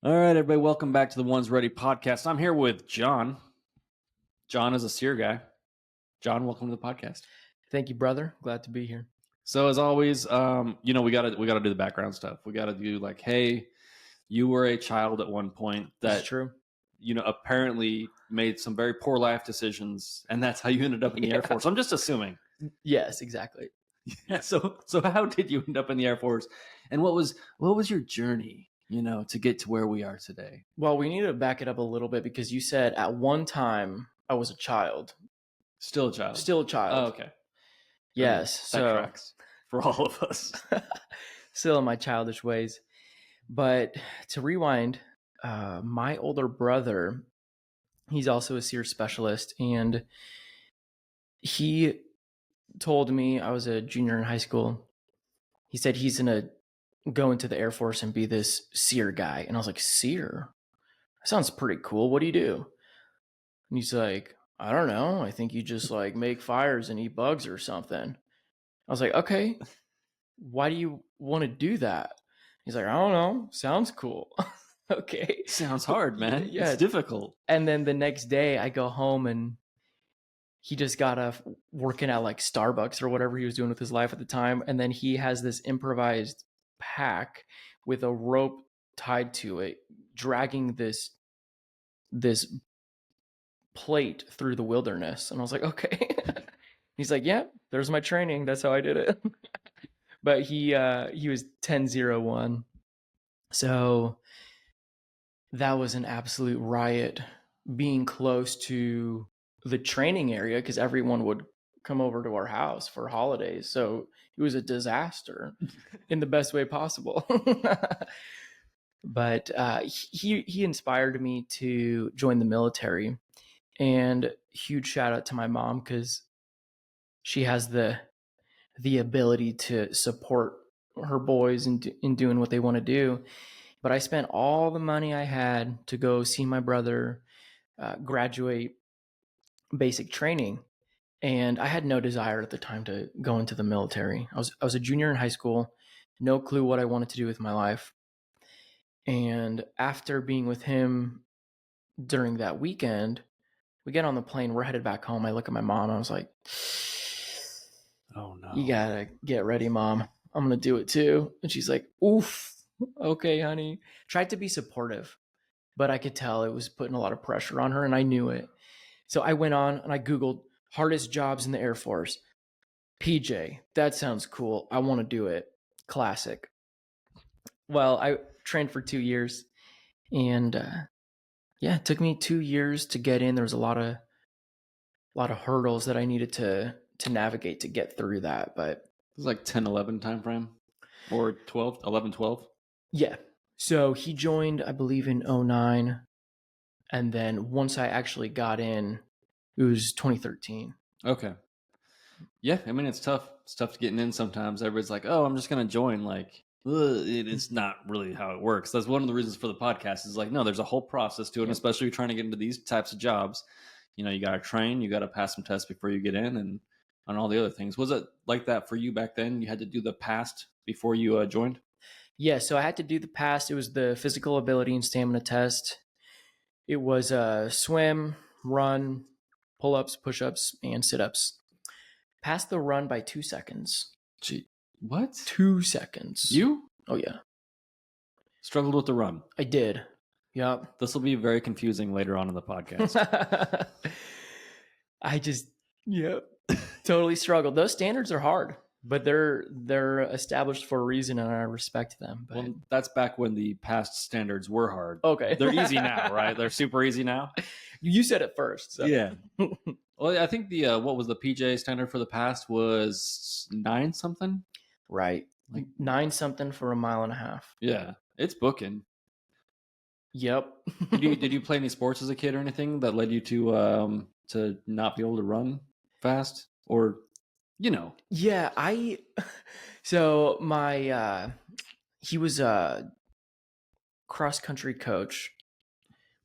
All right, everybody, welcome back to the One's Ready podcast. I'm here with John. John is a SEER guy. John, welcome to the podcast. Thank you, brother. Glad to be here. So as always, we gotta do the background stuff. We gotta do like, hey, you were a child at one point That's that true. Apparently made some very poor life decisions, and that's how you ended up in the Air Force. I'm just assuming. Yes, exactly. Yeah. So how did you end up in the Air Force, and what was your journey? To get to where we are today. Well, we need to back it up a little bit because you said at one time I was a child. Still a child. Oh, okay. Yes. That tracks for all of us. Still in my childish ways. But to rewind, my older brother, he's also a SERE Specialist, and he told me I was a junior in high school. He said he's going to go into the Air Force and be this SEER guy. And I was like, SEER? That sounds pretty cool. What do you do? And he's like, I don't know. I think you just like make fires and eat bugs or something. I was like, okay, why do you want to do that? He's like, I don't know. Sounds cool. Okay. Sounds hard, man. Yeah. It's difficult. And then the next day I go home and he just got off working at like Starbucks or whatever he was doing with his life at the time. And then he has this improvised pack with a rope tied to it, dragging this plate through the wilderness. And I was like, okay. He's like, yeah, there's my training. That's how I did it. But he was 10-01. So that was an absolute riot being close to the training area because everyone would come over to our house for holidays. So it was a disaster in the best way possible. But he inspired me to join the military. And huge shout out to my mom because she has the ability to support her boys in doing what they want to do. But I spent all the money I had to go see my brother graduate basic training. And I had no desire at the time to go into the military. I was a junior in high school, no clue what I wanted to do with my life. And after being with him during that weekend, we get on the plane, we're headed back home. I look at my mom, I was like, oh no. You gotta get ready, Mom. I'm gonna do it too. And she's like, oof, okay, honey. Tried to be supportive, but I could tell it was putting a lot of pressure on her and I knew it. So I went on and I Googled hardest jobs in the Air Force. PJ, that sounds cool. I want to do it. Classic. Well, I trained for 2 years and it took me 2 years to get in. There was a lot of hurdles that I needed to navigate to get through that. But it was like 10, 11 time frame or 12, 11, 12. Yeah. So he joined, I believe, in 2009. And then once I actually got in, it was 2013. Okay. Yeah, I mean, it's tough. It's tough to get in sometimes. Everybody's like, oh, I'm just going to join. Like, it's not really how it works. That's one of the reasons for the podcast is like, no, there's a whole process to it, especially trying to get into these types of jobs. You got to train, you got to pass some tests before you get in and all the other things. Was it like that for you back then? You had to do the PAST before you joined? Yeah, so I had to do the PAST. It was the physical ability and stamina test. It was swim, run, pull-ups, push-ups, and sit-ups. Passed the run by 2 seconds. Gee, what? 2 seconds. You? Oh, yeah. Struggled with the run. I did. Yep. This will be very confusing later on in the podcast. Totally struggled. Those standards are hard, but they're established for a reason, and I respect them. But... Well, that's back when the past standards were hard. Okay. They're easy now, right? They're super easy now. You said it first. So. Yeah. Well, I think the what was the PJ standard for the past was 9 something? Right. Like 9 something for a mile and a half. Yeah. It's booking. Yep. Did you play any sports as a kid or anything that led you to not be able to run fast or Yeah, so my he was a cross country coach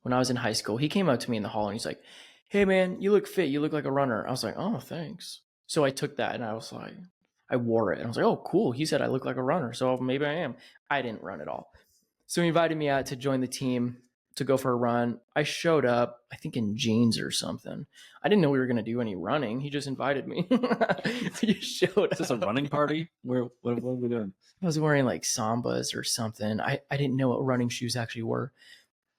when I was in high school. He came up to me in the hall and he's like, "Hey man, you look fit. You look like a runner." I was like, "Oh, thanks." So I took that and I was like, I wore it and I was like, "Oh, cool." He said I look like a runner, so maybe I am. I didn't run at all. So he invited me out to join the team to go for a run. I showed up, I think in jeans or something. I didn't know we were going to do any running. He just invited me. He just showed Is this a up. running party? What are we doing? I was wearing like Sambas or something. I didn't know what running shoes actually were.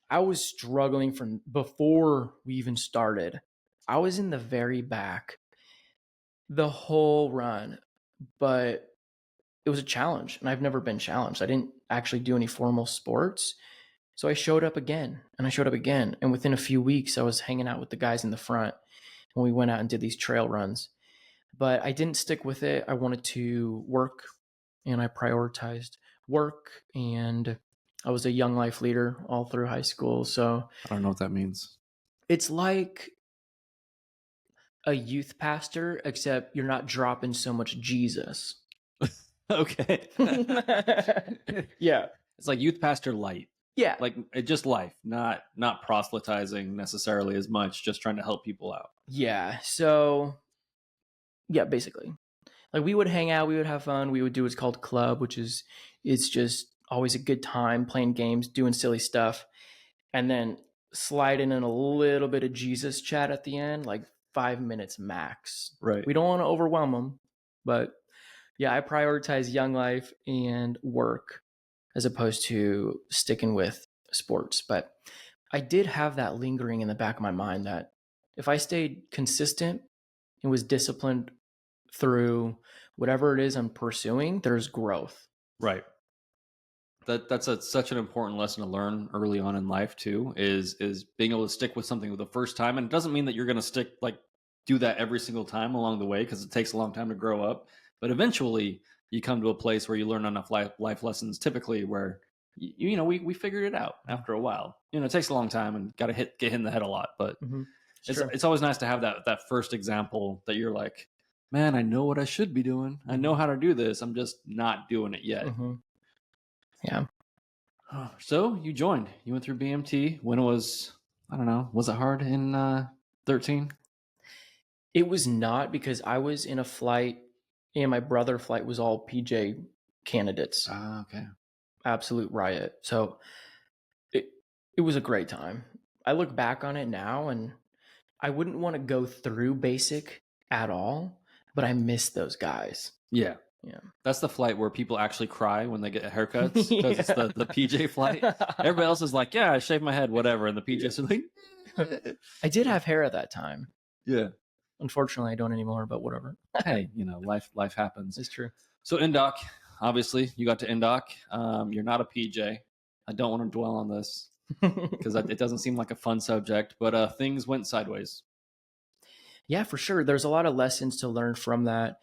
I was struggling from before we even started. I was in the very back the whole run, but it was a challenge, and I've never been challenged. I didn't actually do any formal sports. So I showed up again, and I showed up again. And within a few weeks, I was hanging out with the guys in the front, and we went out and did these trail runs. But I didn't stick with it. I wanted to work, and I prioritized work, and I was a young life leader all through high school. So I don't know what that means. it's like a youth pastor, except you're not dropping so much Jesus. Okay. Yeah. It's like youth pastor light. Yeah. Like just life, not proselytizing necessarily as much, just trying to help people out. Yeah. So, yeah, basically. Like we would hang out, we would have fun, we would do what's called club, which is it's just always a good time playing games, doing silly stuff, and then sliding in a little bit of Jesus chat at the end, like 5 minutes max. Right. We don't want to overwhelm them, but yeah, I prioritize young life and work as opposed to sticking with sports. But I did have that lingering in the back of my mind that if I stayed consistent and was disciplined through whatever it is I'm pursuing, there's growth. Right. That's such an important lesson to learn early on in life too, is being able to stick with something the first time. And it doesn't mean that you're going to do that every single time along the way, because it takes a long time to grow up. But eventually you come to a place where you learn enough life lessons, typically where we figured it out after a while. It takes a long time and got to get hit in the head a lot, but it's always nice to have that first example that you're like, man, I know what I should be doing. I know how to do this. I'm just not doing it yet. Yeah. So you joined. You went through BMT. When it was, I don't know, was it hard in 13? It was not, because I was in a flight and my brother flight was all PJ candidates. Okay. Absolute riot. So it was a great time. I look back on it now and I wouldn't want to go through basic at all, but I miss those guys. Yeah. Yeah. That's the flight where people actually cry when they get haircuts, because it's the PJ flight. Everybody else is like, yeah, I shaved my head, whatever. And the PJs are like, I did have hair at that time. Yeah. Unfortunately, I don't anymore, but whatever. Hey, life happens. It's true. So NDOC, obviously, you got to NDOC. You're not a PJ. I don't want to dwell on this because it doesn't seem like a fun subject, but things went sideways. Yeah, for sure. There's a lot of lessons to learn from that.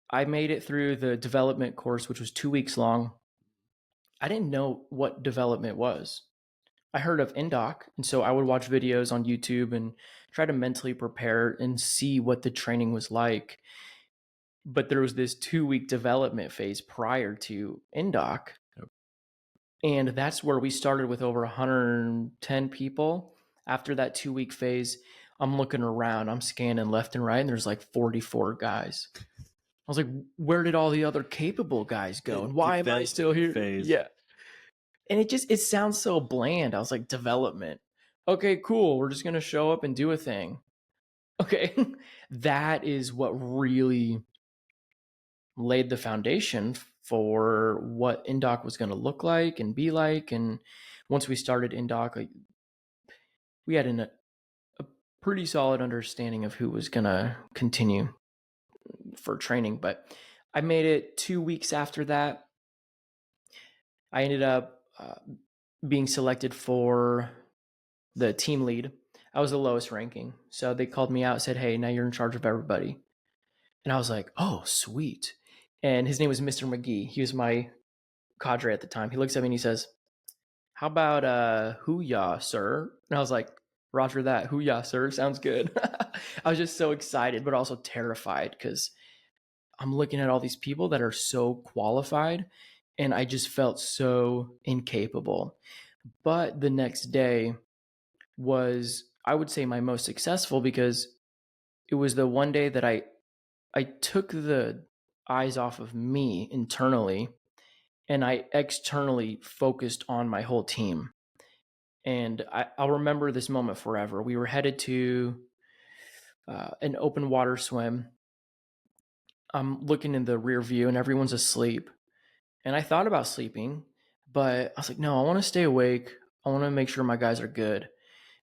I made it through the development course, which was 2 weeks long. I didn't know what development was. I heard of NDOC, and so I would watch videos on YouTube and try to mentally prepare and see what the training was like. But there was this 2-week development phase prior to NDOC. Yep. And that's where we started with over 110 people. After that 2-week phase, I'm looking around, I'm scanning left and right, and there's like 44 guys. I was like, where did all the other capable guys go? And why am I still here? Phase. Yeah. And it sounds so bland. I was like, development. Okay, cool. We're just going to show up and do a thing. Okay. That is what really laid the foundation for what NDOC was going to look like and be like. And once we started NDOC, we had a pretty solid understanding of who was going to continue for training. But I made it 2 weeks after that. I ended up being selected for the team lead. I was the lowest ranking. So they called me out, said, hey, now you're in charge of everybody. And I was like, oh, sweet. And his name was Mr. McGee. He was my cadre at the time. He looks at me and he says, how about hoo-yah, sir? And I was like, roger that. Hoo-yah, sir. Sounds good. I was just so excited, but also terrified because I'm looking at all these people that are so qualified and I just felt so incapable. But the next day was, I would say, my most successful because it was the one day that I took the eyes off of me internally and I externally focused on my whole team. And I'll remember this moment forever. We were headed to an open water swim. I'm looking in the rear view and everyone's asleep. And I thought about sleeping, but I was like, no, I want to stay awake. I want to make sure my guys are good.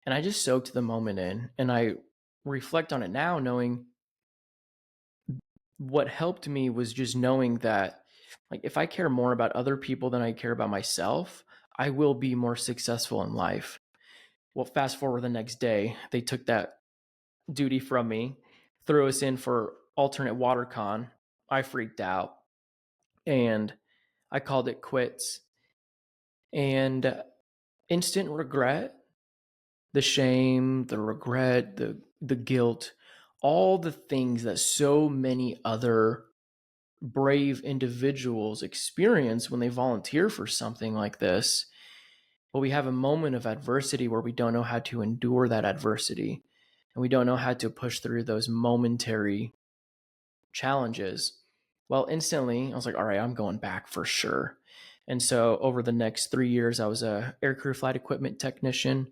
And I just soaked the moment in, and I reflect on it now, knowing what helped me was just knowing that, like, if I care more about other people than I care about myself, I will be more successful in life. Well, fast forward the next day, they took that duty from me, threw us in for alternate water con. I freaked out and I called it quits. And instant regret, the shame, the regret, the guilt, all the things that so many other brave individuals experience when they volunteer for something like this. But we have a moment of adversity where we don't know how to endure that adversity, and we don't know how to push through those momentary challenges. Well, instantly I was like, all right, I'm going back for sure. And so over the next 3 years, I was a aircrew flight equipment technician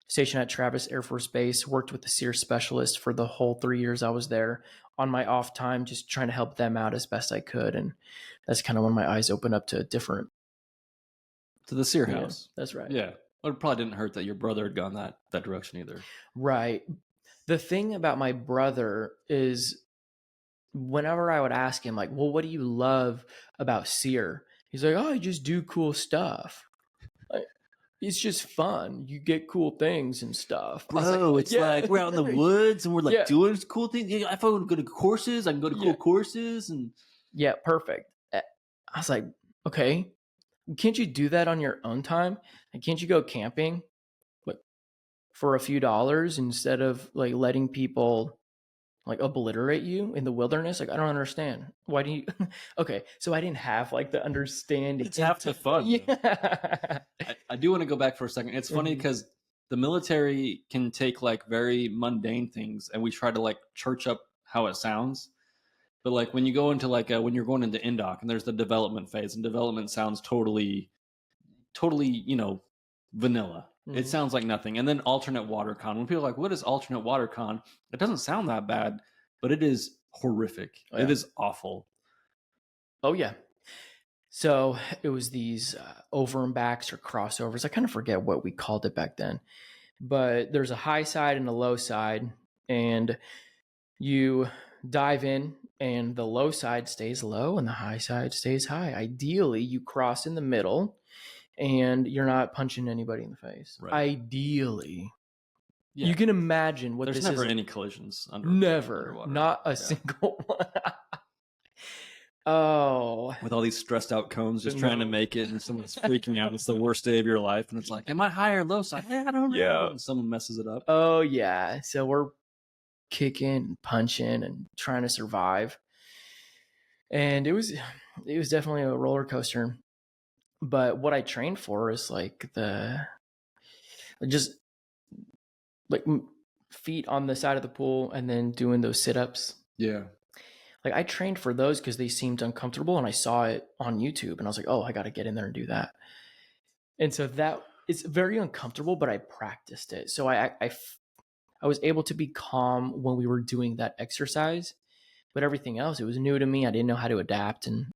stationed at Travis Air Force Base, worked with the SERE Specialist for the whole 3 years I was there. On my off time, just trying to help them out as best I could. And that's kind of when my eyes opened up to different. To the SEER house. That's right. Yeah. Well, it probably didn't hurt that your brother had gone that direction either. Right. The thing about my brother is whenever I would ask him, like, well, what do you love about SEER? He's like, oh, I just do cool stuff. It's just fun. You get cool things and stuff. Bro, it's like we're out in the woods and we're like doing cool things. Yeah, if I want to go to courses, I can go to cool courses. And yeah, perfect. I was like, okay, can't you do that on your own time? Like, can't you go camping for a few dollars instead of like letting people like obliterate you in the wilderness? Like, I don't understand. Why do you? Okay, so I didn't have like the understanding. It's half the fun. Yeah. I do want to go back for a second. It's funny because the military can take like very mundane things and we try to like church up how it sounds. But like when you go into like when you're going into indoc and there's the development phase, and development sounds totally, vanilla. It sounds like nothing. And then alternate water con. When people are like, what is alternate water con? It doesn't sound that bad, but it is horrific. Oh, yeah. It is awful. Oh, yeah. So it was these over and backs or crossovers. I kind of forget what we called it back then. But there's a high side and a low side. And you dive in and the low side stays low and the high side stays high. Ideally, you cross in the middle and you're not punching anybody in the face. Right. Ideally. Yeah. You can imagine what There's this never is. There's never any collisions underwater. Not a single one. Oh. With all these stressed out cones just trying to make it and someone's freaking out. It's the worst day of your life. And it's like, am I high or low side? I don't know. Yeah. And someone messes it up. Oh, yeah. So we're kicking and punching and trying to survive. And it was definitely a roller coaster. But what I trained for is like just like feet on the side of the pool and then doing those sit-ups. Yeah. Like I trained for those because they seemed uncomfortable and I saw it on YouTube and I was like, oh, I got to get in there and do that. And so that it's very uncomfortable, but I practiced it. So I was able to be calm when we were doing that exercise, but everything else, it was new to me. I didn't know how to adapt. And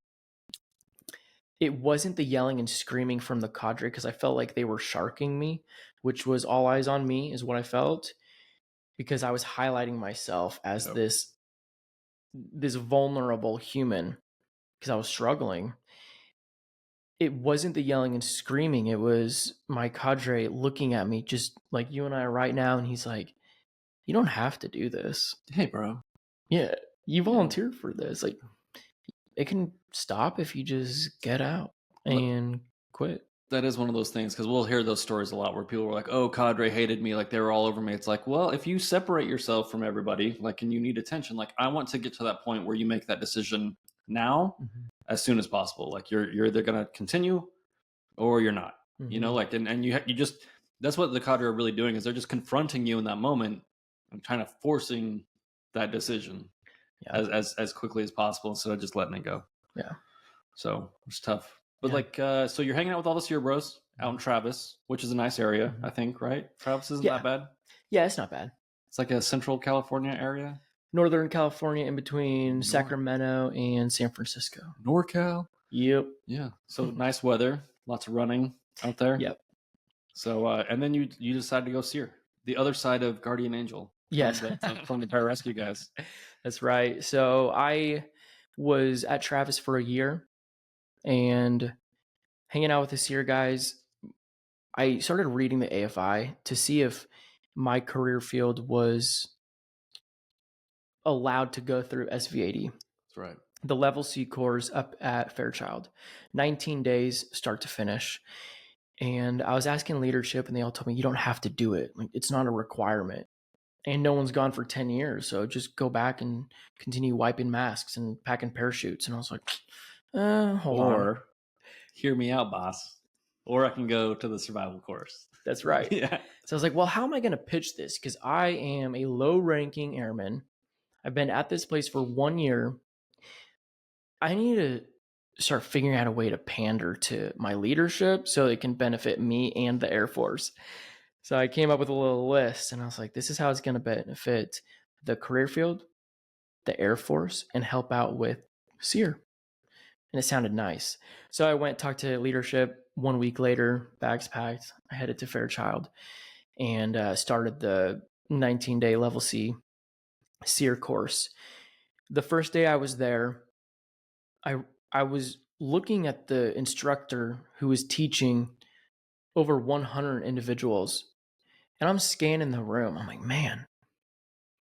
it wasn't the yelling and screaming from the cadre because I felt like they were sharking me, which was all eyes on me is what I felt, because I was highlighting myself as this vulnerable human because I was struggling. It wasn't the yelling and screaming. It was my cadre looking at me just like you and I are right now. And he's like, you don't have to do this. Hey, bro. Yeah, you volunteered for this. Like, it can stop if you just get out and quit. That is one of those things, because we'll hear those stories a lot where people were like, oh, cadre hated me, like they were all over me. It's like, well, if you separate yourself from everybody, like, and you need attention, like I want to get to that point where you make that decision now as soon as possible. Like you're either going to continue or you're not, like, and you just, that's what the cadre are really doing, is they're just confronting you in that moment and kind of forcing that decision as quickly as possible instead of just letting it go. Yeah. So it's tough. But Yeah. like, so you're hanging out with all the SEER bros out in Travis, which is a nice area, I think, right? Travis isn't that bad. Yeah, it's not bad. It's like a Central California area. Northern California, in between Sacramento and San Francisco. NorCal. Yep. Yeah. So nice weather, lots of running out there. Yep. So and then you decided to go SEER, the other side of Guardian Angel. Yes. From the pararescue guys. That's right. So I was at Travis for a year and hanging out with the SEER guys. I started reading the AFI to see if my career field was allowed to go through SV80. That's right. The level C course up at Fairchild, 19 days start to finish. And I was asking leadership and they all told me, you don't have to do it. Like, it's not a requirement. And no one's gone for 10 years. So just go back and continue wiping masks and packing parachutes. And I was like, hold on. Hear me out, boss. Or I can go to the survival course. That's right. Yeah. So I was like, well, how am I going to pitch this? Because I am a low-ranking airman. I've been at this place for 1 year. I need to start figuring out a way to pander to my leadership so it can benefit me and the Air Force. So I came up with a little list and I was like, this is how it's going to benefit the career field, the Air Force, and help out with SEER. And it sounded nice. So I went talked to leadership. 1 week later, bags packed, I headed to Fairchild and started the 19-day level C SEER course. The first day I was there, I was looking at the instructor who was teaching over 100 individuals, and I'm scanning the room. I'm like, man,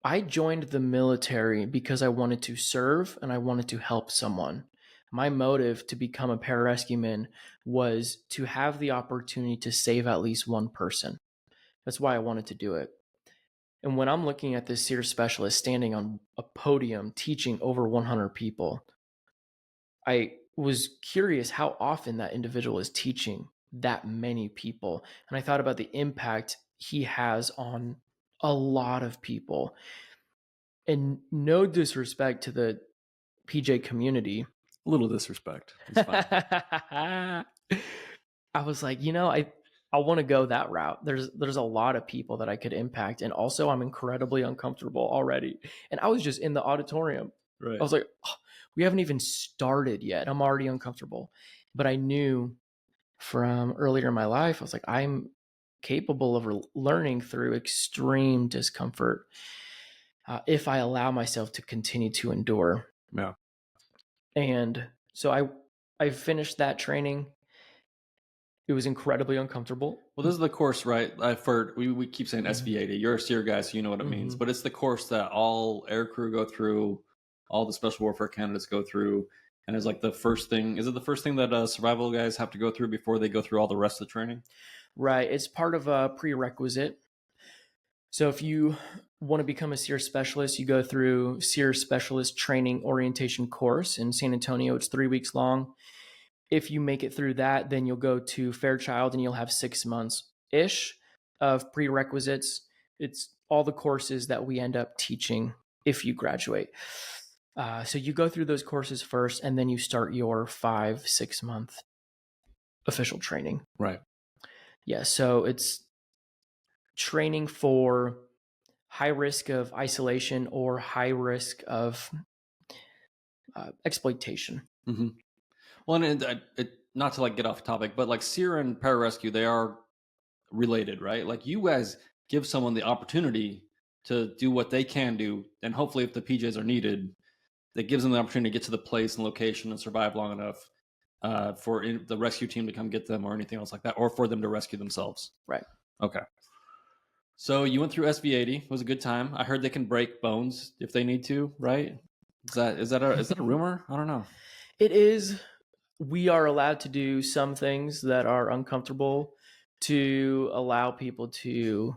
I joined the military because I wanted to serve and I wanted to help someone. My motive to become a pararescueman was to have the opportunity to save at least one person. That's why I wanted to do it. And when I'm looking at this SERE specialist standing on a podium teaching over 100 people, I was curious how often that individual is teaching that many people. And I thought about the impact he has on a lot of people. And no disrespect to the PJ community. A little disrespect. It's fine. I was like, I want to go that route. There's a lot of people that I could impact. And also I'm incredibly uncomfortable already. And I was just in the auditorium. Right. I was like, oh, we haven't even started yet. I'm already uncomfortable. But I knew from earlier in my life, I was like, I'm capable of learning through extreme discomfort if I allow myself to continue to endure. Yeah. And so I finished that training. It was incredibly uncomfortable. Well, this is the course, right? I've heard we keep saying SV80. You're a SEER guy, so you know what it means. Mhm. But it's the course that all air crew go through, all the special warfare candidates go through, and it's like the first thing. Is it the first thing that survival guys have to go through before they go through all the rest of the training? Right. It's part of a prerequisite. So if you want to become a SERE specialist, you go through SERE Specialist Training Orientation course in San Antonio. It's 3 weeks long. If you make it through that, then you'll go to Fairchild and you'll have 6 months-ish of prerequisites. It's all the courses that we end up teaching if you graduate. So you go through those courses first, and then you start your 5-6 month official training. Right. Yeah, so it's training for high risk of isolation or high risk of exploitation. Mm-hmm. Well, and not to like get off topic, but like SEER and pararescue, they are related, right? Like you guys give someone the opportunity to do what they can do, and hopefully, if the PJs are needed, that gives them the opportunity to get to the place and location and survive long enough for the rescue team to come get them or anything else like that, or for them to rescue themselves. Right. Okay. So you went through SV80. It was a good time. I heard they can break bones if they need to, right? Is that a rumor? I don't know. It is. We are allowed to do some things that are uncomfortable to allow people to,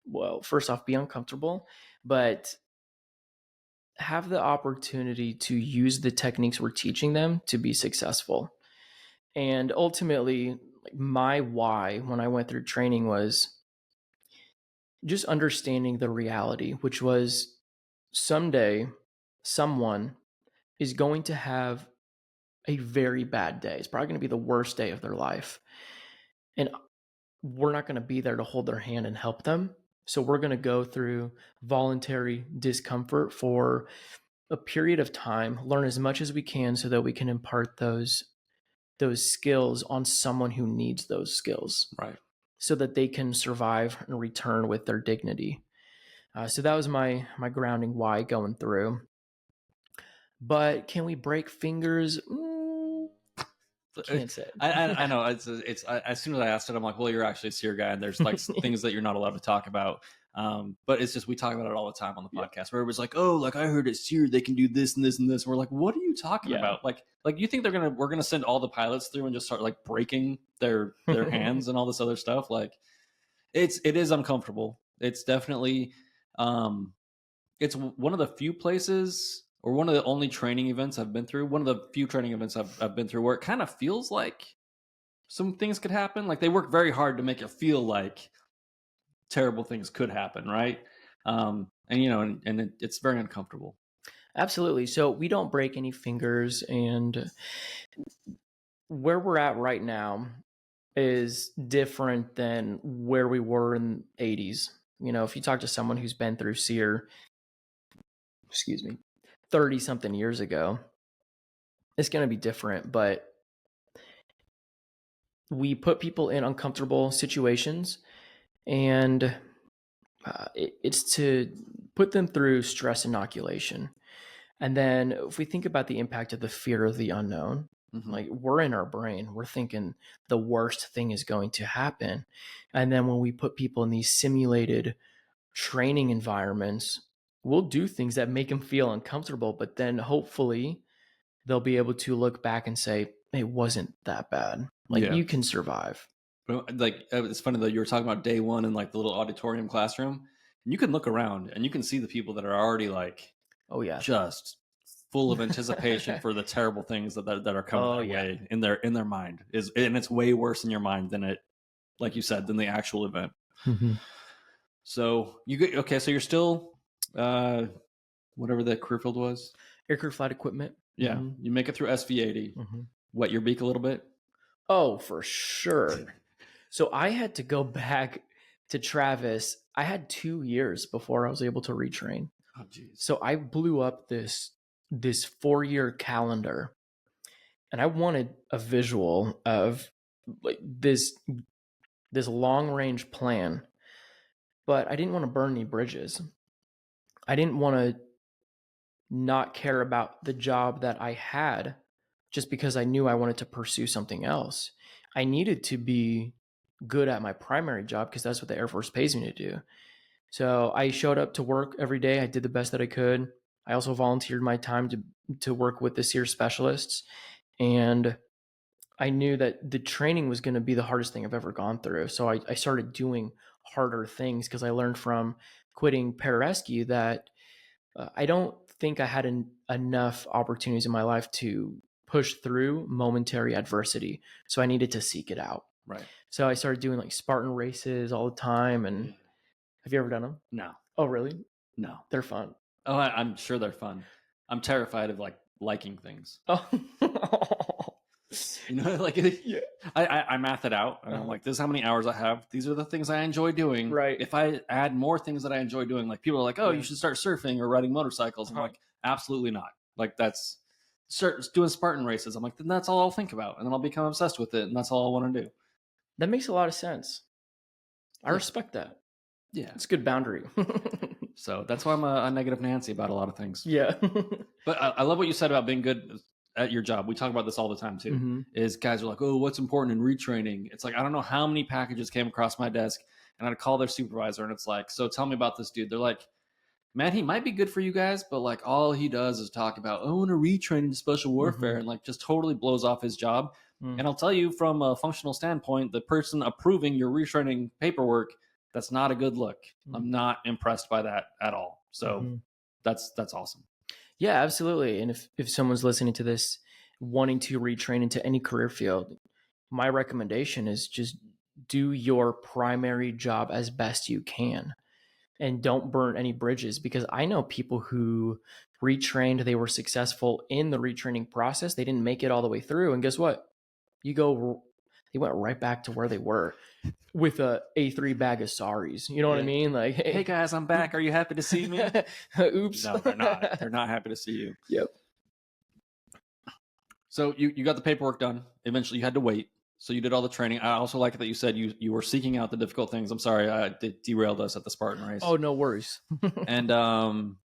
well, first off, be uncomfortable, but have the opportunity to use the techniques we're teaching them to be successful. And ultimately, my why when I went through training was just understanding the reality, which was someday someone is going to have a very bad day. It's probably going to be the worst day of their life. And we're not going to be there to hold their hand and help them. So we're going to go through voluntary discomfort for a period of time, learn as much as we can so that we can impart those skills on someone who needs those skills. Right. So that they can survive and return with their dignity. So that was my grounding why going through. But can we break fingers? Can't say. I know it's as soon as I asked it, I'm like, well, you're actually a SEER guy, and there's like things that you're not allowed to talk about. But it's just we talk about it all the time on the podcast, where it was like, oh, like I heard at SEER they can do this and this and this. And we're like, what are you talking about? Like you think we're gonna send all the pilots through and just start like breaking their hands and all this other stuff? Like it is uncomfortable. It's definitely it's one of the few places, or one of the only training events I've been through, one of the few training events I've been through where it kind of feels like some things could happen. Like they work very hard to make it feel like terrible things could happen, right? And it's very uncomfortable. Absolutely. So we don't break any fingers, and where we're at right now is different than where we were in the 80s. If you talk to someone who's been through SEER, 30 something years ago, it's going to be different. But we put people in uncomfortable situations, and it's to put them through stress inoculation. And then if we think about the impact of the fear of the unknown, like we're in our brain, we're thinking the worst thing is going to happen. And then when we put people in these simulated training environments, we'll do things that make them feel uncomfortable, but then hopefully they'll be able to look back and say, it wasn't that bad. Like you can survive. But like, it's funny though, you were talking about day one in like the little auditorium classroom, and you can look around and you can see the people that are already like, oh yeah, just full of anticipation for the terrible things that are coming their way in their mind and it's way worse in your mind than it, like you said, than the actual event. So so you're still whatever the career field was, aircraft flight equipment. You make it through SV80. Wet your beak a little bit? Oh, for sure. So I had to go back to Travis. I had 2 years before I was able to retrain. Oh, geez. So I blew up this 4-year calendar, and I wanted a visual of like this long range plan, but I didn't want to burn any bridges. I didn't want to not care about the job that I had just because I knew I wanted to pursue something else. I needed to be good at my primary job because that's what the Air Force pays me to do. So I showed up to work every day. I did the best that I could. I also volunteered my time to work with the SERE specialists. And I knew that the training was going to be the hardest thing I've ever gone through. So I started doing harder things because I learned from quitting pararescue that I don't think I had enough opportunities in my life to push through momentary adversity. So I needed to seek it out. Right. So I started doing like Spartan races all the time. And have you ever done them? No. Oh, really? No. They're fun. Oh, I'm sure they're fun. I'm terrified of like liking things. Oh. Like I math it out, and I'm like, this is how many hours I have. These are the things I enjoy doing. Right. If I add more things that I enjoy doing, like people are like, oh, you should start surfing or riding motorcycles. I'm like, absolutely not. Like that's doing Spartan races. I'm like, then that's all I'll think about, and then I'll become obsessed with it, and that's all I want to do. That makes a lot of sense. I respect that. Yeah, it's a good boundary. So that's why I'm a negative Nancy about a lot of things. Yeah. But I love what you said about being good at your job. We talk about this all the time too. Is guys are like, oh, what's important in retraining? It's like, I don't know how many packages came across my desk, and I'd call their supervisor, and it's like, so tell me about this dude. They're like, man, he might be good for you guys, but like all he does is talk about, I want to retrain into special warfare, and like just totally blows off his job. And I'll tell you, from a functional standpoint, the person approving your retraining paperwork, that's not a good look. I'm not impressed by that at all. So that's awesome. Yeah, absolutely. And if someone's listening to this wanting to retrain into any career field, my recommendation is just do your primary job as best you can. and don't burn any bridges, because I know people who retrained, they were successful in the retraining process. They didn't make it all the way through. And guess what? They went right back to where they were with a A3 bag of sorries. You know what I mean? Like, hey guys, I'm back. Are you happy to see me? Oops. No, they're not. They're not happy to see you. Yep. So you got the paperwork done. Eventually you had to wait. So you did all the training. I also like that you said you were seeking out the difficult things. I'm sorry, I derailed us at the Spartan race. Oh, no worries. And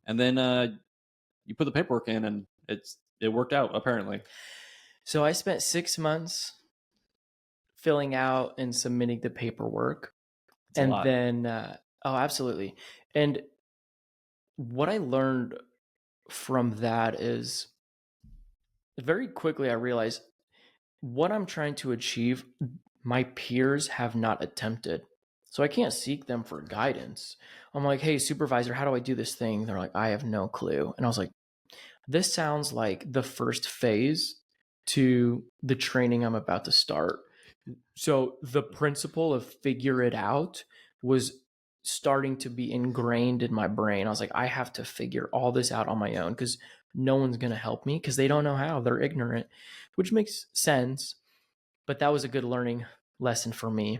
then you put the paperwork in, and it worked out apparently. So I spent 6 months filling out and submitting the paperwork. It's a lot. Then, oh, absolutely. And what I learned from that is very quickly I realized what I'm trying to achieve, my peers have not attempted. So I can't seek them for guidance. I'm like, hey, supervisor, how do I do this thing? They're like, I have no clue. And I was like, this sounds like the first phase to the training I'm about to start. So the principle of figure it out was starting to be ingrained in my brain. I was like, I have to figure all this out on my own, because no one's going to help me, because they don't know how. They're ignorant, which makes sense. But that was a good learning lesson for me.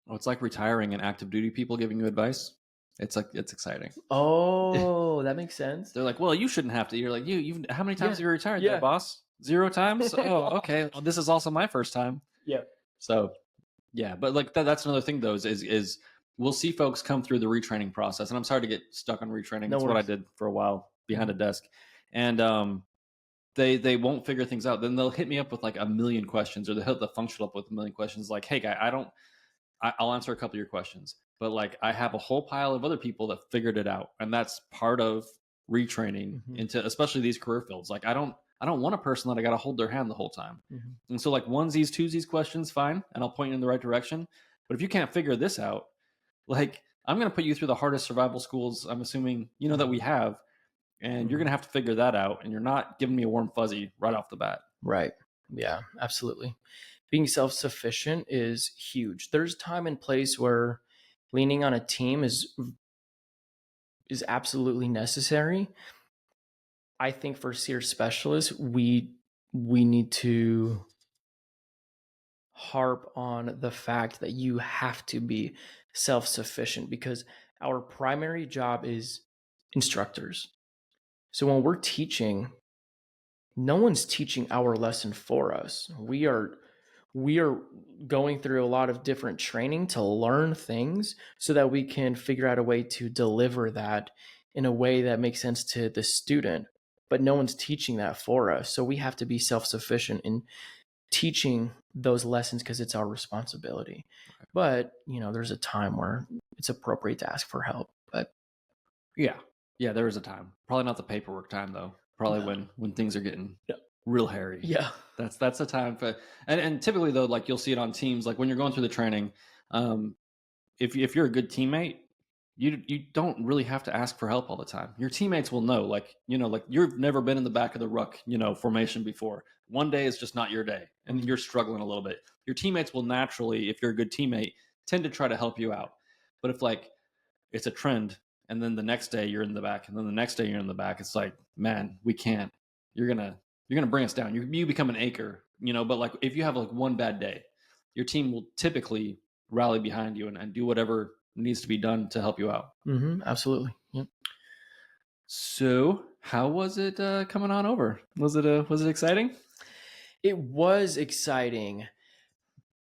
Oh, it's like retiring and active duty people giving you advice. It's exciting. Oh, that makes sense. They're like, well, you shouldn't have to. You're like, you how many times have you retired Yeah. there, boss? 0 times? Oh, okay. Well, this is also my first time. Yeah. So, yeah, but like that's another thing though is we'll see folks come through the retraining process, and I'm sorry to get stuck on retraining. That's what I did for a while behind a desk, and they won't figure things out. Then they'll hit me up with like a million questions, or they'll hit the functional up with a million questions. Like, hey, guy, I'll answer a couple of your questions, but like I have a whole pile of other people that figured it out, and that's part of retraining into especially these career fields. Like I don't want a person that I got to hold their hand the whole time. And so like onesies, twosies questions, fine, and I'll point you in the right direction. But if you can't figure this out, like I'm going to put you through the hardest survival schools, I'm assuming, that we have, and you're going to have to figure that out, and you're not giving me a warm fuzzy right off the bat. Right. Yeah, absolutely. Being self-sufficient is huge. There's time and place where leaning on a team is absolutely necessary. I think for SERE Specialists, we need to harp on the fact that you have to be self-sufficient, because our primary job is instructors. So when we're teaching, no one's teaching our lesson for us. We are going through a lot of different training to learn things so that we can figure out a way to deliver that in a way that makes sense to the student. But no one's teaching that for us. So we have to be self-sufficient in teaching those lessons, because it's our responsibility. But, there's a time where it's appropriate to ask for help. But yeah, there is a time. Probably not the paperwork time though. Probably when things are getting real hairy. Yeah. That's the time for, and typically though, like you'll see it on teams, like when you're going through the training, if you're a good teammate, you don't really have to ask for help all the time. Your teammates will know, like you've never been in the back of the ruck, formation before. One day is just not your day, and you're struggling a little bit. Your teammates will naturally, if you're a good teammate, tend to try to help you out. But if like it's a trend, and then the next day you're in the back, and then the next day you're in the back, it's like, man, we can't. You're gonna bring us down. You become an anchor, But like if you have like one bad day, your team will typically rally behind you and do whatever needs to be done to help you out. Absolutely. Yep. So how was it coming on over? Was it exciting? It was exciting,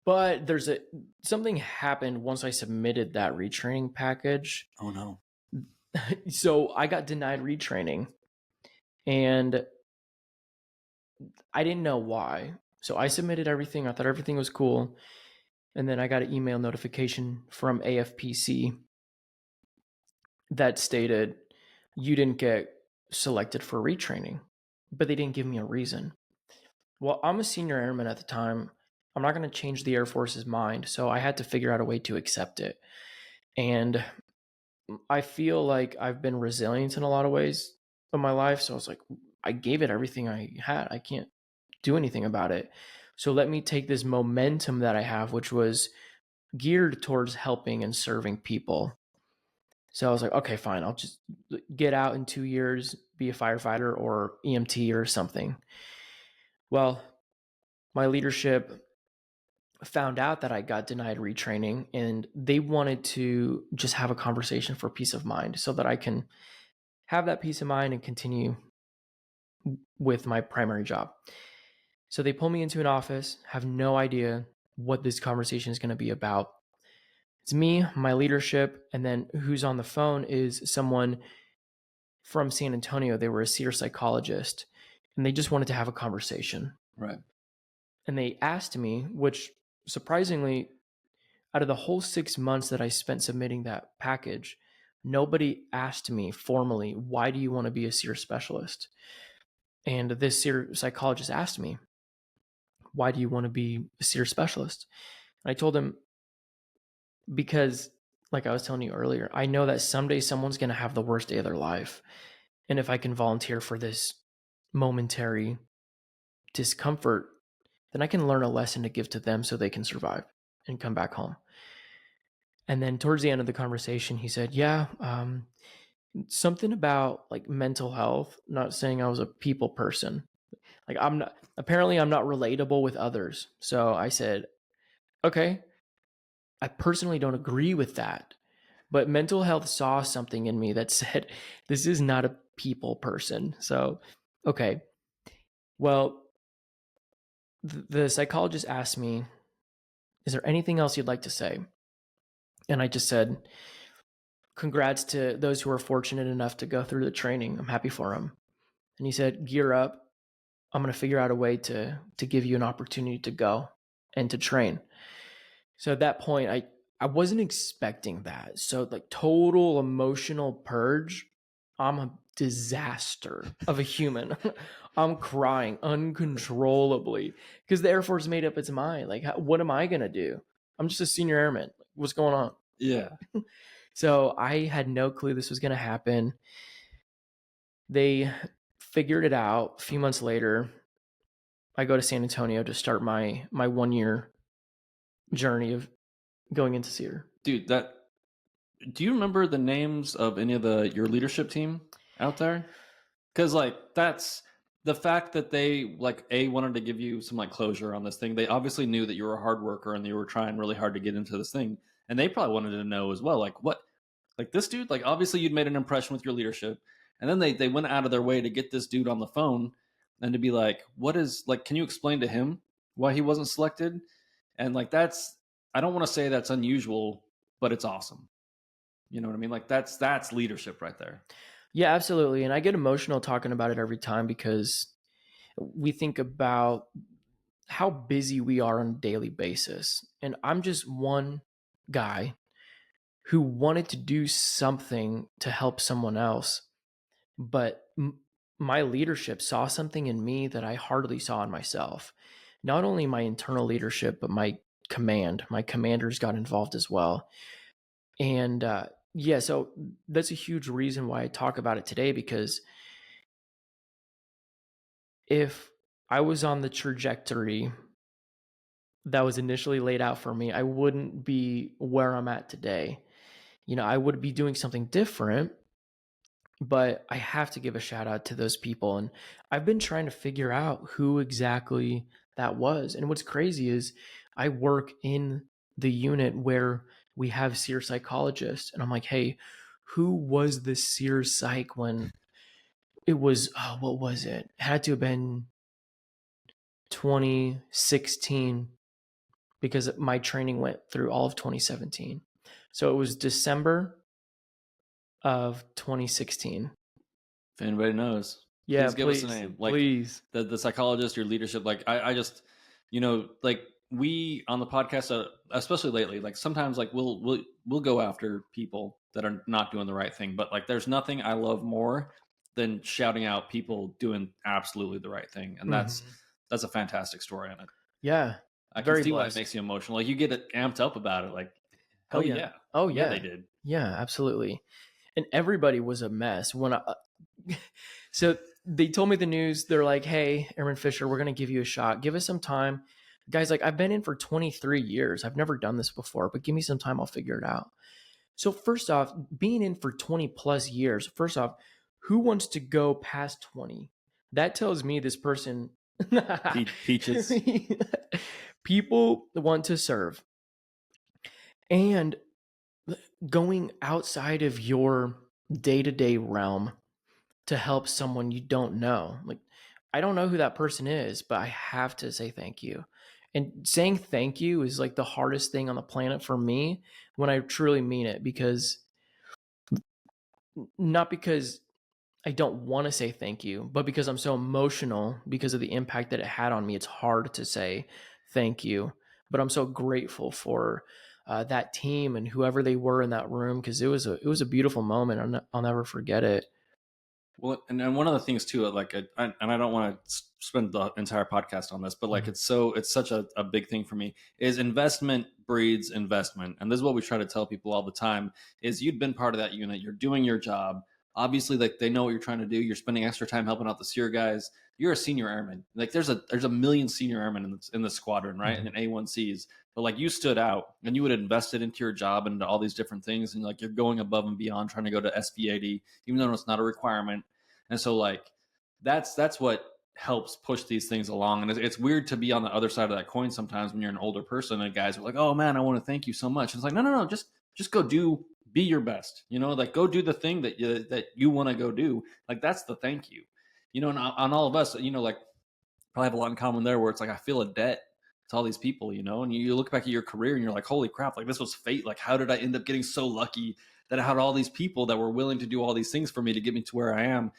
but something happened once I submitted that retraining package. Oh no. So I got denied retraining, and I didn't know why. So I submitted everything. I thought everything was cool. And then I got an email notification from AFPC that stated, you didn't get selected for retraining, but they didn't give me a reason. Well, I'm a senior airman at the time. I'm not going to change the Air Force's mind. So I had to figure out a way to accept it. And I feel like I've been resilient in a lot of ways in my life. So I was like, I gave it everything I had. I can't do anything about it. So let me take this momentum that I have, which was geared towards helping and serving people. So I was like, okay, fine. I'll just get out in 2 years, be a firefighter or EMT or something. Well, my leadership found out that I got denied retraining, and they wanted to just have a conversation for peace of mind so that I can have that peace of mind and continue with my primary job. So they pull me into an office, have no idea what this conversation is going to be about. It's me, my leadership, and then who's on the phone is someone from San Antonio. They were a SEER psychologist, and they just wanted to have a conversation. Right. And they asked me, which surprisingly, out of the whole 6 months that I spent submitting that package, nobody asked me formally, why do you want to be a SEER specialist? And this SEER psychologist asked me, why do you want to be a SEER specialist? And I told him, because like I was telling you earlier, I know that someday someone's going to have the worst day of their life. And if I can volunteer for this momentary discomfort, then I can learn a lesson to give to them so they can survive and come back home. And then towards the end of the conversation, he said, yeah, something about like mental health, not saying I was a people person. Like I'm not relatable with others. So I said, okay, I personally don't agree with that. But mental health saw something in me that said, this is not a people person. So, okay. Well, the psychologist asked me, is there anything else you'd like to say? And I just said, congrats to those who are fortunate enough to go through the training. I'm happy for them. And he said, gear up. I'm going to figure out a way to give you an opportunity to go and to train. So at that point, I wasn't expecting that. So like total emotional purge. I'm a disaster of a human. I'm crying uncontrollably because the Air Force made up its mind. Like, what am I going to do? I'm just a senior airman. What's going on? Yeah. So I had no clue this was going to happen. They figured it out. A few months later, I go to San Antonio to start my 1 year journey of going into SEER. Dude, do you remember the names of any of your leadership team out there? Because like that's the fact that they like wanted to give you some like closure on this thing. They obviously knew that you were a hard worker and you were trying really hard to get into this thing, and they probably wanted to know as well, like what, like this dude, like obviously you'd made an impression with your leadership, and then they went out of their way to get this dude on the phone and to be like, what is like, can you explain to him why he wasn't selected? And like that's, I don't want to say that's unusual, but it's awesome. You know what I mean? Like that's leadership right there. Yeah, absolutely. And I get emotional talking about it every time because we think about how busy we are on a daily basis. And I'm just one guy who wanted to do something to help someone else. But my leadership saw something in me that I hardly saw in myself. Not only my internal leadership, but my commanders got involved as well. And yeah, so that's a huge reason why I talk about it today, because if I was on the trajectory that was initially laid out for me, I wouldn't be where I'm at today. You know, I would be doing something different, but I have to give a shout out to those people. And I've been trying to figure out who exactly that was. And what's crazy is I work in the unit where we have SEER psychologists. And I'm like, hey, who was the SEER psych when it was, what was it? It had to have been 2016 because my training went through all of 2017. So it was December of 2016. If anybody knows, Yeah, please give us a name. Like please. the psychologist, your leadership. Like I just, you know, like we on the podcast, especially lately, like sometimes like we'll go after people that are not doing the right thing. But like there's nothing I love more than shouting out people doing absolutely the right thing, and that's a fantastic story on it. Yeah, I very can see blessed. why it makes you emotional. Like you get amped up about it. Like hell yeah. Oh yeah, they did. Yeah, absolutely. And everybody was a mess when so they told me the news. They're like, hey, Airman Fischer, we're going to give you a shot. Give us some time. The guy's like, I've been in for 23 years. I've never done this before, but give me some time. I'll figure it out. So first off, being in for 20 plus years, first off, who wants to go past 20? That tells me this person Peaches. people want to serve. And going outside of your day-to-day realm to help someone you don't know. Like, I don't know who that person is, but I have to say thank you. And saying thank you is like the hardest thing on the planet for me when I truly mean it, because not because I don't want to say thank you, but because I'm so emotional because of the impact that it had on me. It's hard to say thank you, but I'm so grateful for that team and whoever they were in that room, because it was a beautiful moment. I'll never forget it. Well, and one of the things too, like, and I don't want to spend the entire podcast on this, but like, it's such a big thing for me is investment breeds investment. And this is what we try to tell people all the time is you've been part of that unit. You're doing your job. Obviously, like they know what you're trying to do. You're spending extra time helping out the SEER guys. You're a senior airman. Like there's a million senior airmen in the squadron, right? And A1Cs. But like you stood out and you would have invested into your job and into all these different things. And like you're going above and beyond trying to go to SPAD, even though it's not a requirement. And so like that's what helps push these things along. And it's weird to be on the other side of that coin sometimes when you're an older person and guys are like, oh man, I want to thank you so much. And it's like, no, just go be your best, like go do the thing that you want to go do. Like that's the thank you, and on all of us, like probably have a lot in common there where it's like, I feel a debt to all these people, and you look back at your career and you're like, holy crap, like this was fate. Like, how did I end up getting so lucky that I had all these people that were willing to do all these things for me to get me to where I am?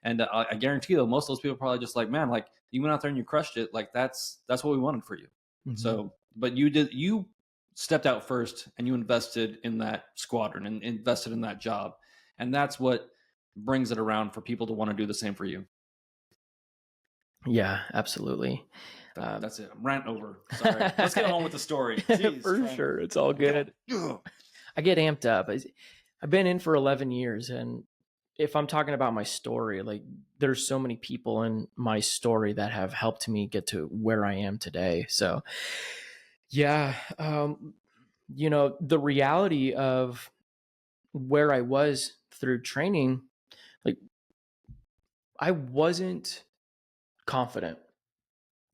And I guarantee you, though, most of those people are probably just like, man, like you went out there and you crushed it. Like that's what we wanted for you. Mm-hmm. So, but you stepped out first and you invested in that squadron and invested in that job. And that's what brings it around for people to want to do the same for you. Yeah, absolutely. That's it. I'm ranting over. Sorry. Let's get on with the story. Jeez, for Trent. Sure. It's all good. I get amped up. I've been in for 11 years. And if I'm talking about my story, like there's so many people in my story that have helped me get to where I am today. So yeah, the reality of where I was through training, like I wasn't confident.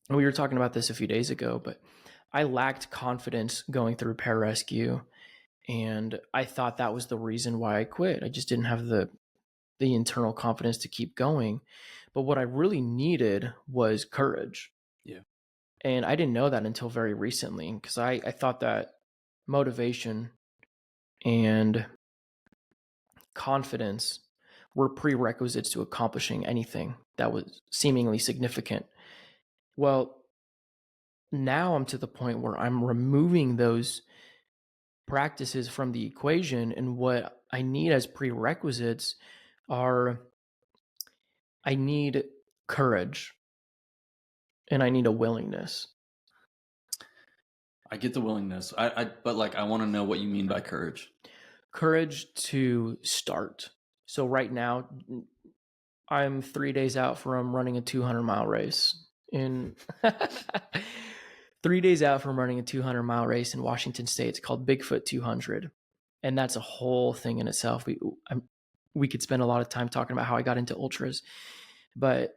We were talking about this a few days ago, but I lacked confidence going through pararescue, and I thought that was the reason why I quit. I just didn't have the internal confidence to keep going. But what I really needed was courage. Yeah. And I didn't know that until very recently, because I thought that motivation and confidence were prerequisites to accomplishing anything that was seemingly significant. Well, now I'm to the point where I'm removing those practices from the equation, and what I need as prerequisites are, I need courage and I need a willingness. I get the willingness. But like, I want to know what you mean by courage. Courage to start. So right now, I'm 3 days out from running a 200-mile race in 3 days out from running a 200-mile race in Washington State. It's called Bigfoot 200. And that's a whole thing in itself. We could spend a lot of time talking about how I got into ultras, but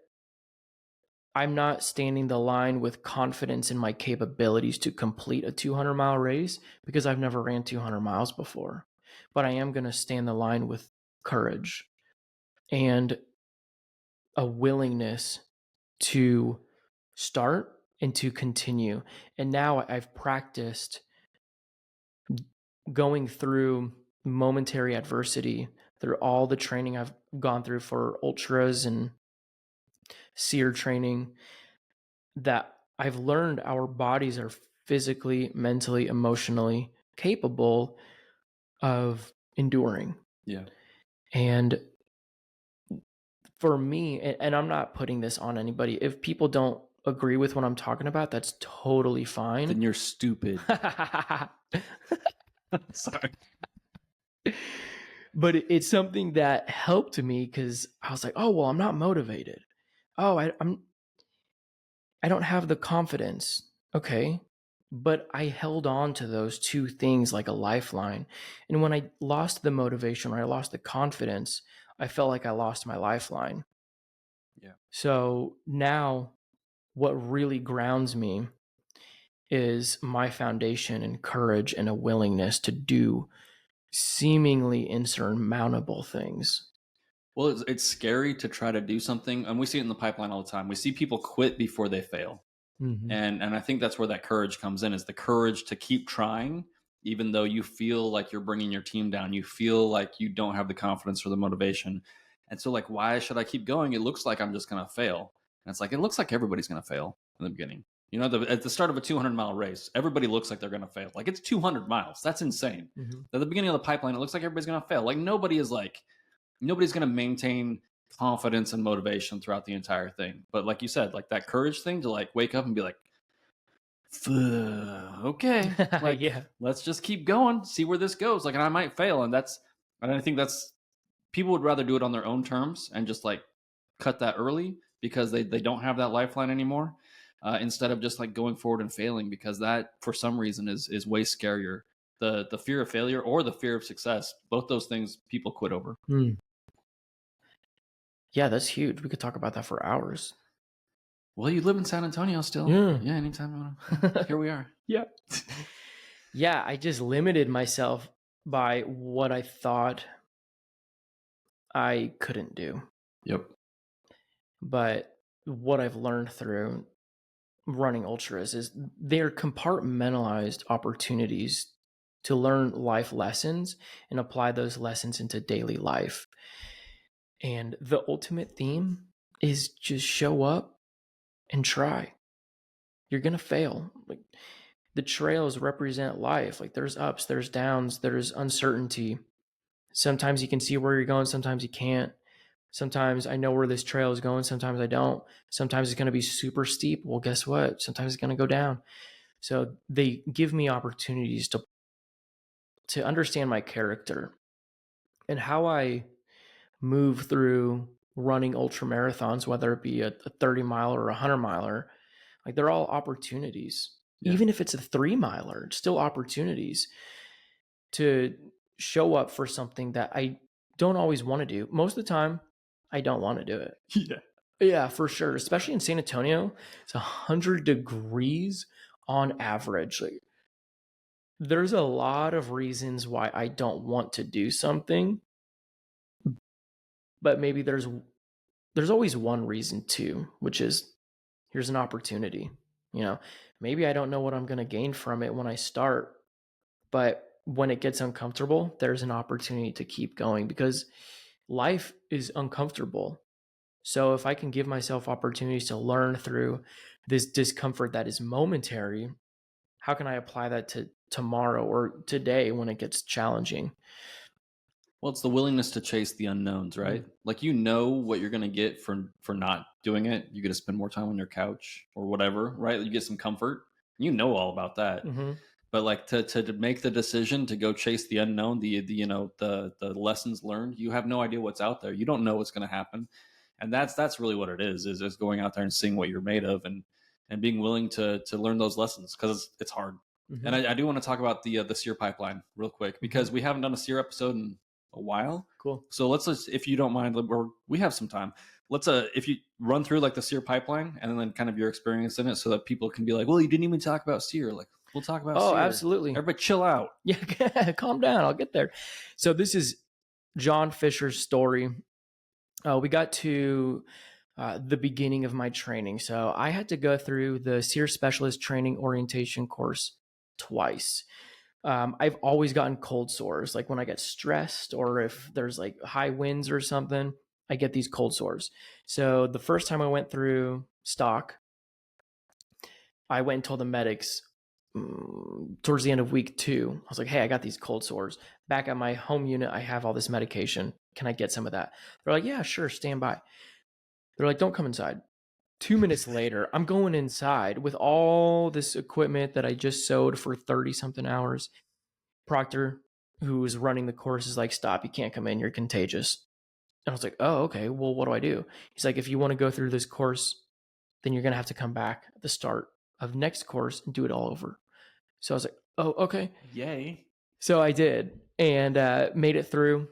I'm not standing the line with confidence in my capabilities to complete a 200-mile race because I've never ran 200 miles before. But I am going to stand the line with courage and a willingness to start and to continue. And now I've practiced going through momentary adversity through all the training I've gone through for ultras and SEER training, that I've learned our bodies are physically, mentally, emotionally capable of enduring. Yeah. And for me, and I'm not putting this on anybody, if people don't agree with what I'm talking about, that's totally fine. Then you're stupid. Sorry. But it's something that helped me, because I was like, oh, well, I'm not motivated. Oh, I don't have the confidence. Okay. But I held on to those two things like a lifeline. And when I lost the motivation or I lost the confidence, I felt like I lost my lifeline. Yeah. So now what really grounds me is my foundation and courage and a willingness to do seemingly insurmountable things. Well, it's scary to try to do something, and we see it in the pipeline all the time. We see people quit before they fail. Mm-hmm. And I think that's where that courage comes in, is the courage to keep trying even though you feel like you're bringing your team down. You feel like you don't have the confidence or the motivation. And so, like, why should I keep going? It looks like I'm just going to fail. And it's like, it looks like everybody's going to fail in the beginning. You know, at the start of a 200-mile race, everybody looks like they're going to fail. Like, it's 200 miles. That's insane. Mm-hmm. At the beginning of the pipeline, it looks like everybody's going to fail. Like, nobody's going to maintain confidence and motivation throughout the entire thing. But like you said, like that courage thing to like wake up and be like, okay, like Yeah. let's just keep going, see where this goes. Like, and I might fail, and I think that's people would rather do it on their own terms and just like cut that early because they don't have that lifeline anymore, instead of just like going forward and failing, because that for some reason is way scarier. The fear of failure or the fear of success, both those things people quit over. Mm. Yeah, that's huge. We could talk about that for hours. Well, you live in San Antonio still. Yeah. Yeah, anytime you want to. Here we are. Yeah. Yeah, I just limited myself by what I thought I couldn't do. Yep. But what I've learned through running ultras is they're compartmentalized opportunities to learn life lessons and apply those lessons into daily life. And the ultimate theme is just show up and try. You're going to fail. Like, the trails represent life. Like, there's ups, there's downs, there's uncertainty. Sometimes you can see where you're going, sometimes you can't. Sometimes I know where this trail is going, sometimes I don't. Sometimes it's going to be super steep. Well, guess what? Sometimes it's going to go down. So they give me opportunities to understand my character and how I move through running ultra marathons, whether it be a 30 mile or a 100 miler. Like, they're all opportunities. Yeah. Even if it's a 3 miler, it's still opportunities to show up for something that I don't always want to do. Most of the time, I don't want to do it. Yeah. Yeah, for sure. Especially in San Antonio, it's 100 degrees on average. Like, there's a lot of reasons why I don't want to do something, but maybe there's always one reason too, which is here's an opportunity. You know, maybe I don't know what I'm going to gain from it when I start, but when it gets uncomfortable, there's an opportunity to keep going because life is uncomfortable. So if I can give myself opportunities to learn through this discomfort that is momentary, how can I apply that to tomorrow or today when it gets challenging? Well, it's the willingness to chase the unknowns, right? Like, you know what you're going to get for not doing it. You get to spend more time on your couch or whatever, right? You get some comfort. You know all about that. Mm-hmm. But like to make the decision to go chase the unknown, the lessons learned, you have no idea what's out there. You don't know what's going to happen, and that's really what it is going out there and seeing what you're made of, and being willing to learn those lessons, because it's hard. Mm-hmm. And I do want to talk about the SEER pipeline real quick, because we haven't done a SEER episode in a while. Cool. So let's just, if you don't mind, we have some time. Let's if you run through like the SEER pipeline and then kind of your experience in it, so that people can be like, well, you didn't even talk about SEER. Like, we'll talk about SEER. Absolutely. Everybody chill out. Yeah, calm down. I'll get there. So this is John Fischer's story. We got to the beginning of my training. So I had to go through the SERE Specialist training orientation course twice. I've always gotten cold sores. Like, when I get stressed or if there's like high winds or something, I get these cold sores. So the first time I went through stock, I went and told the medics towards the end of week 2. I was like, hey, I got these cold sores. Back at my home unit, I have all this medication. Can I get some of that? They're like, yeah, sure, stand by. They're like, don't come inside. 2 minutes later, I'm going inside with all this equipment that I just sewed for 30 something hours. Proctor, who was running the course, is like, stop, you can't come in, you're contagious. And I was like, oh, okay, well, what do I do? He's like, if you want to go through this course, then you're going to have to come back at the start of next course and do it all over. So I was like, oh, okay. Yay. So I did, and made it through.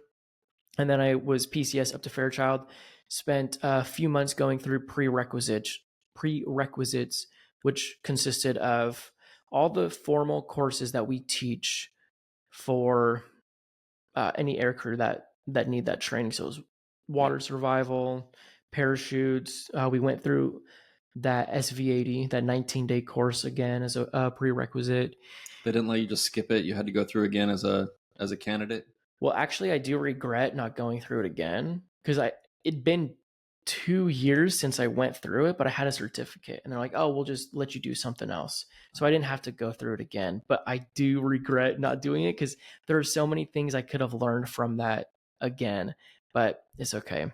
And then I was PCS up to Fairchild, spent a few months going through prerequisites, which consisted of all the formal courses that we teach for any aircrew that need that training. So it was water survival, parachutes. We went through that SV80, that 19-day course again as a prerequisite. They didn't let you just skip it. You had to go through again as a candidate. Well, actually, I do regret not going through it again because it'd been 2 years since I went through it, but I had a certificate, and they're like, "Oh, we'll just let you do something else." So I didn't have to go through it again. But I do regret not doing it because there are so many things I could have learned from that again. But it's okay.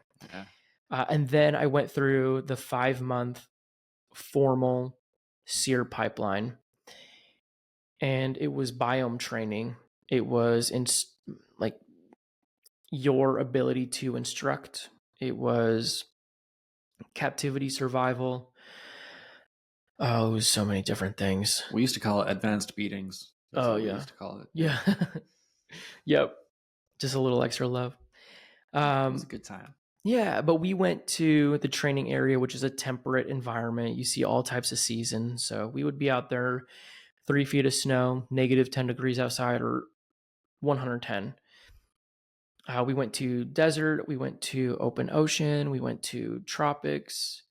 Yeah. And then I went through the 5-month formal SEER pipeline, and it was biome training. It was like your ability to instruct. It was captivity survival. Oh, it was so many different things. We used to call it advanced beatings. That's what we used to call it. Yeah. Yep. Just a little extra love. It was a good time. Yeah, but we went to the training area, which is a temperate environment. You see all types of seasons. So we would be out there, 3 feet of snow, negative 10 degrees outside, or 110. We went to desert. We went to open ocean. We went to tropics.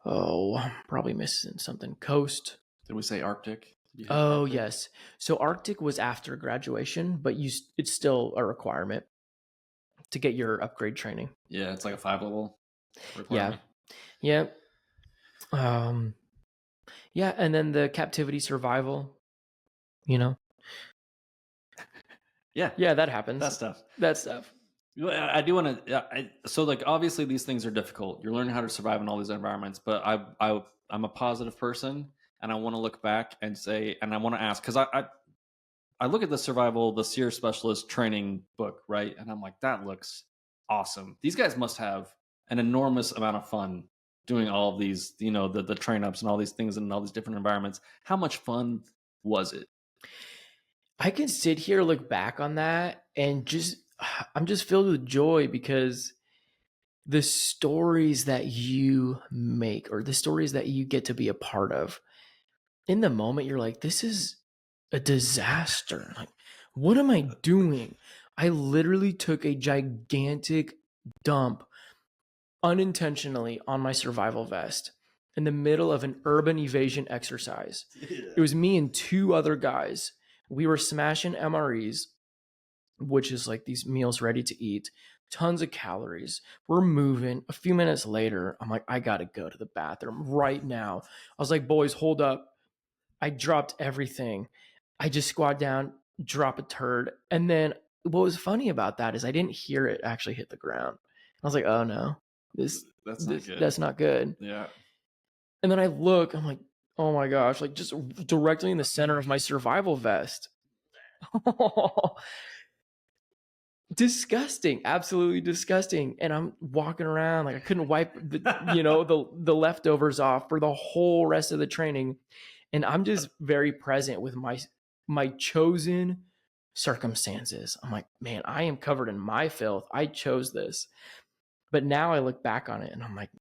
Oh, I'm probably missing something. Coast. Did we say Arctic? Oh, Arctic? Yes. So Arctic was after graduation, but it's still a requirement to get your upgrade training. Yeah, it's like a 5-level requirement. Yeah. Yeah, and then the captivity survival, Yeah, that happens. That stuff. I do want to. So, like, obviously, these things are difficult. You're learning how to survive in all these environments. But I'm a positive person, and I want to look back and say, and I want to ask, because I look at the SERE Specialist training book, right, and I'm like, that looks awesome. These guys must have an enormous amount of fun doing all of these, the train ups and all these things in all these different environments. How much fun was it? I can sit here, look back on that, and I'm just filled with joy because the stories that you make or the stories that you get to be a part of, in the moment, you're like, this is a disaster. Like, what am I doing? I literally took a gigantic dump unintentionally on my survival vest in the middle of an urban evasion exercise. Yeah. It was me and 2 other guys. We were smashing MREs, which is like these meals ready to eat, tons of calories. We're moving. A few minutes later, I'm like, I got to go to the bathroom right now. I was like, boys, hold up. I dropped everything. I just squat down, drop a turd. And then what was funny about that is I didn't hear it actually hit the ground. I was like, oh no, that's not good. Yeah. And then I look, I'm like, oh my gosh, like just directly in the center of my survival vest. Disgusting, absolutely disgusting. And I'm walking around like I couldn't wipe the leftovers off for the whole rest of the training. And I'm just very present with my chosen circumstances. I'm like, man, I am covered in my filth. I chose this. But now I look back on it and I'm like,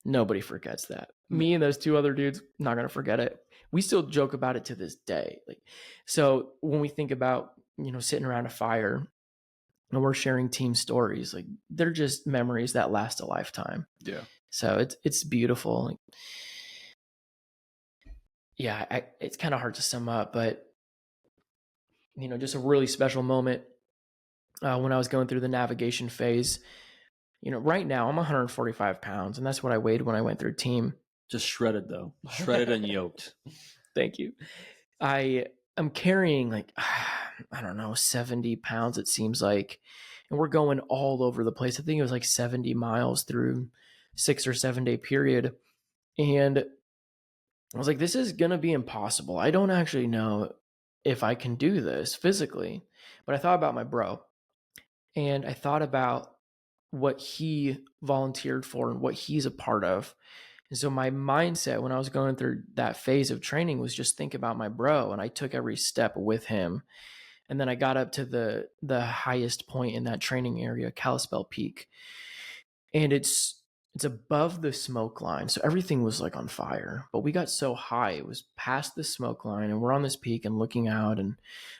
nobody forgets that. Me and those 2 other dudes, not going to forget it. We still joke about it to this day. So when we think about, sitting around a fire and we're sharing team stories, like they're just memories that last a lifetime. Yeah. So it's beautiful. Yeah, it's kind of hard to sum up, but just a really special moment when I was going through the navigation phase. Right now I'm 145 pounds, and that's what I weighed when I went through team. Just shredded though, shredded and yoked. Thank you. I'm carrying I don't know, 70 pounds, it seems like, and we're going all over the place. I think it was like 70 miles through 6 or 7 day period. And I was like, this is going to be impossible. I don't actually know if I can do this physically, but I thought about my bro, and I thought about what he volunteered for and what he's a part of. And so my mindset when I was going through that phase of training was just think about my bro. And I took every step with him. And then I got up to the highest point in that training area, Kalispell Peak. And it's above the smoke line. So everything was like on fire. But we got so high, it was past the smoke line, and we're on this peak and looking out. And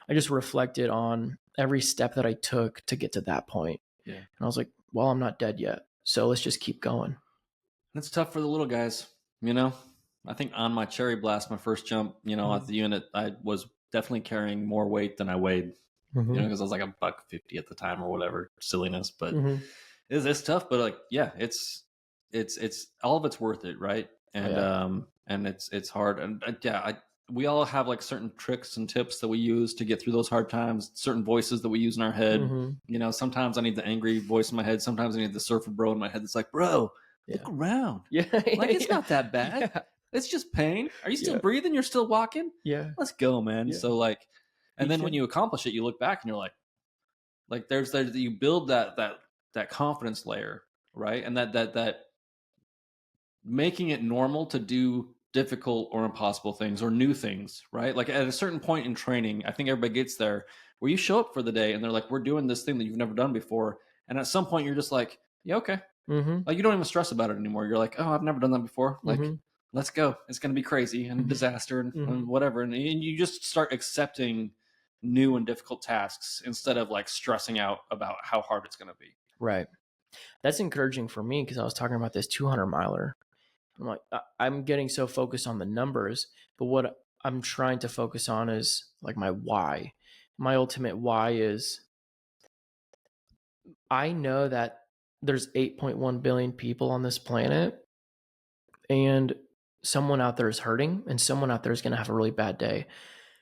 I just reflected on every step that I took to get to that point. Yeah. And I was like, well, I'm not dead yet. So let's just keep going. It's tough for the little guys, you know? I think on my cherry blast, my first jump, you know, at the unit, I was definitely carrying more weight than I weighed, you know, because I was like $150 at the time or whatever, silliness. But it's tough. But like, yeah, it's all of it's worth it, right? And and it's hard. And we all have like certain tricks and tips that we use to get through those hard times. Certain voices that we use in our head. You know, sometimes I need the angry voice in my head. Sometimes I need the surfer bro in my head. That's like, bro, look around. Yeah. Like, it's not that bad. Yeah. It's just pain. Are you still breathing? You're still walking? Yeah. Let's go, man. So like, and then when you accomplish it, you look back and you're like there's you build that confidence layer, right? And that making it normal to do difficult or impossible things or new things, right? Like at a certain point in training, I think everybody gets there where you show up for the day and they're like, we're doing this thing that you've never done before. And at some point you're just like, yeah, okay. Like you don't even stress about it anymore. You're like, oh, I've never done that before. Like, let's go. It's going to be crazy and disaster and whatever. And you just start accepting new and difficult tasks instead of like stressing out about how hard it's going to be. Right. That's encouraging for me because I was talking about this 200 miler. I'm like, I'm getting so focused on the numbers, but what I'm trying to focus on is like my why. My ultimate why is I know that there's 8.1 billion people on this planet, and someone out there is hurting and someone out there is going to have a really bad day.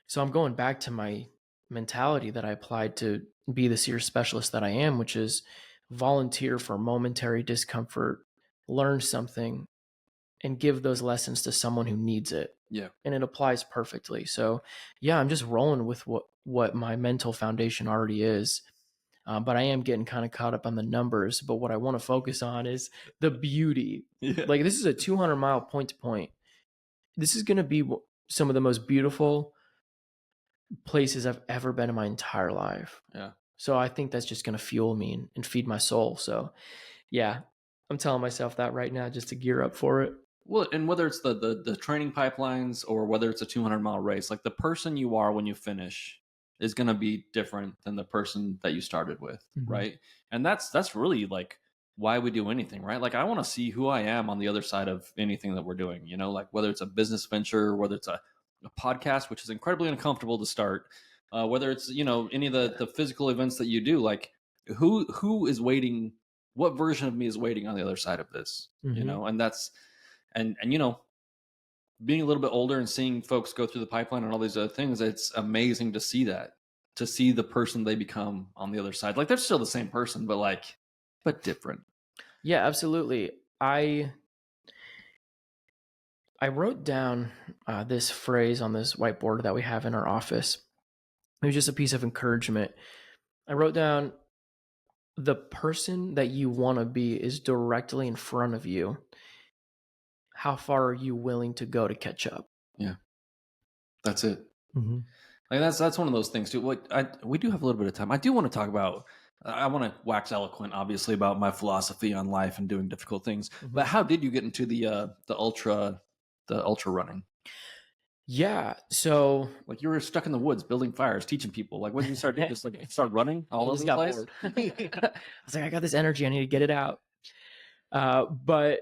So I'm going back to my mentality that I applied to be the SERE specialist that I am, which is volunteer for momentary discomfort, learn something, and give those lessons to someone who needs it. Yeah. And it applies perfectly. So yeah, I'm just rolling with what my mental foundation already is. But I am getting kind of caught up on the numbers. But what I want to focus on is the beauty. Yeah. Like this is a 200 mile point to point. This is going to be some of the most beautiful places I've ever been in my entire life. Yeah. So I think that's just going to fuel me and feed my soul. So yeah, I'm telling myself that right now just to gear up for it. Well, and whether it's the training pipelines or whether it's a 200-mile race, like the person you are when you finish is going to be different than the person that you started with, right? And that's really like why we do anything, right? Like I want to see who I am on the other side of anything that we're doing, you know, like whether it's a business venture, whether it's a podcast, which is incredibly uncomfortable to start, whether it's, you know, any of the physical events that you do, like who is waiting, what version of me is waiting on the other side of this, you know? And that's, and you know, being a little bit older and seeing folks go through the pipeline and all these other things, it's amazing to see that, to see the person they become on the other side. Like they're still the same person, but different. Yeah, absolutely. I wrote down this phrase on this whiteboard that we have in our office. It was just a piece of encouragement. I wrote down, the person that you want to be is directly in front of you. How far are you willing to go to catch up? Yeah, that's it. Like that's one of those things too. We do have a little bit of time. I do want to talk about. I want to wax eloquent, obviously, about my philosophy on life and doing difficult things. But how did you get into the ultra running? Yeah, so like you were stuck in the woods building fires, teaching people. Like, what did you start doing? Just like start running all over the place. Bored. I was like, I got this energy, I need to get it out. But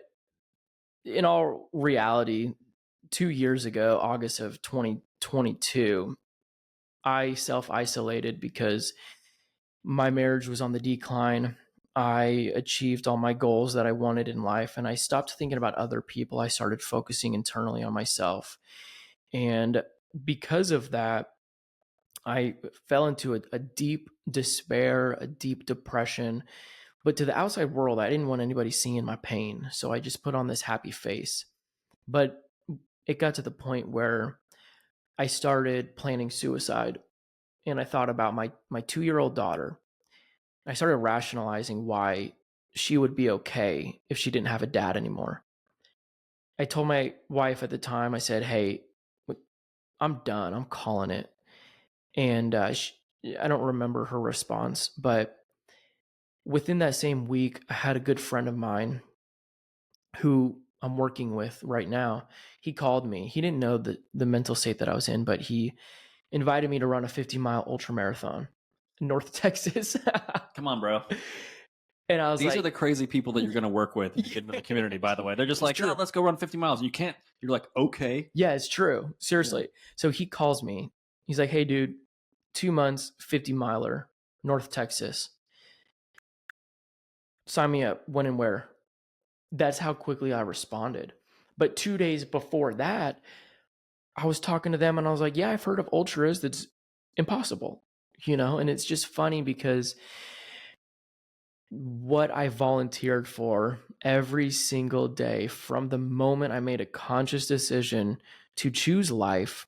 in all reality, 2 years ago, August of 2022, I self-isolated because my marriage was on the decline. I achieved all my goals that I wanted in life, and I stopped thinking about other people. I started focusing internally on myself. And because of that, I fell into a deep despair, a deep depression. But to the outside world, I didn't want anybody seeing my pain. So I just put on this happy face. But it got to the point where I started planning suicide. And I thought about my 2-year-old daughter. I started rationalizing why she would be okay if she didn't have a dad anymore. I told my wife at the time, I said, hey, I'm done. I'm calling it. And I don't remember her response, but within that same week, I had a good friend of mine who I'm working with right now. He called me. He didn't know the mental state that I was in, but he invited me to run a 50-mile ultra marathon in North Texas. Come on, bro. And I was These like, are the crazy people that you're going to work with in the community, by the way. They're just like, true. oh, let's go run 50 miles. You can't. You're like, okay. Yeah, it's true. Seriously. Yeah. So he calls me. He's like, hey, dude, 2 months, 50 miler, North Texas. Sign me up. When and where? That's how quickly I responded. But 2 days before that, I was talking to them and I was like, yeah, I've heard of ultras. That's impossible, and it's just funny because what I volunteered for every single day from the moment I made a conscious decision to choose life,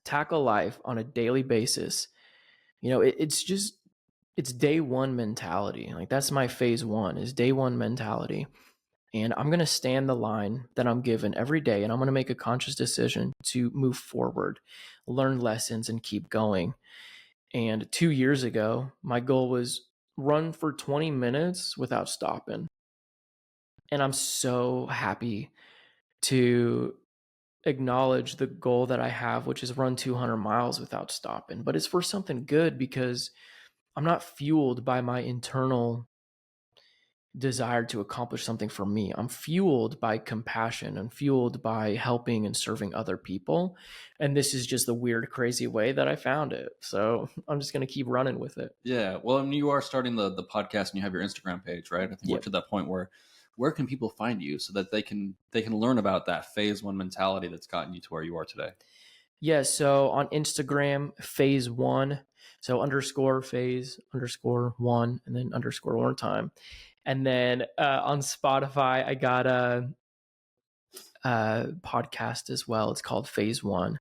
tackle life on a daily basis, it's day one mentality. Like that's my phase one is day one mentality. And I'm going to stand the line that I'm given every day. And I'm going to make a conscious decision to move forward, learn lessons, and keep going. And 2 years ago, my goal was run for 20 minutes without stopping. And I'm so happy to acknowledge the goal that I have, which is run 200 miles without stopping. But it's for something good because I'm not fueled by my internal desire to accomplish something for me. I'm fueled by compassion and fueled by helping and serving other people. And this is just the weird, crazy way that I found it. So I'm just going to keep running with it. Yeah. Well, I mean, you are starting the podcast and you have your Instagram page, right? I think we're to that point where can people find you so that they can learn about that phase one mentality that's gotten you to where you are today? Yeah. So on Instagram, phase one. So _phase_1 and then _ one time. And then on Spotify, I got a podcast as well. It's called Phase One.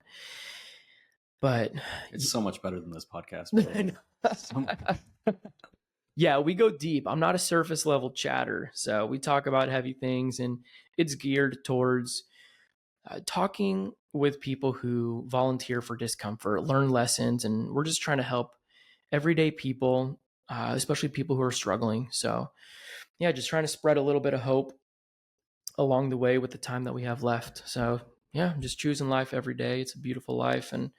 But it's so much better than this podcast. Yeah, we go deep. I'm not a surface level chatter. So we talk about heavy things and it's geared towards talking with people who volunteer for discomfort, learn lessons, and we're just trying to help everyday people, especially people who are struggling. So yeah, just trying to spread a little bit of hope along the way with the time that we have left. So yeah, I'm just choosing life every day. It's a beautiful life. And,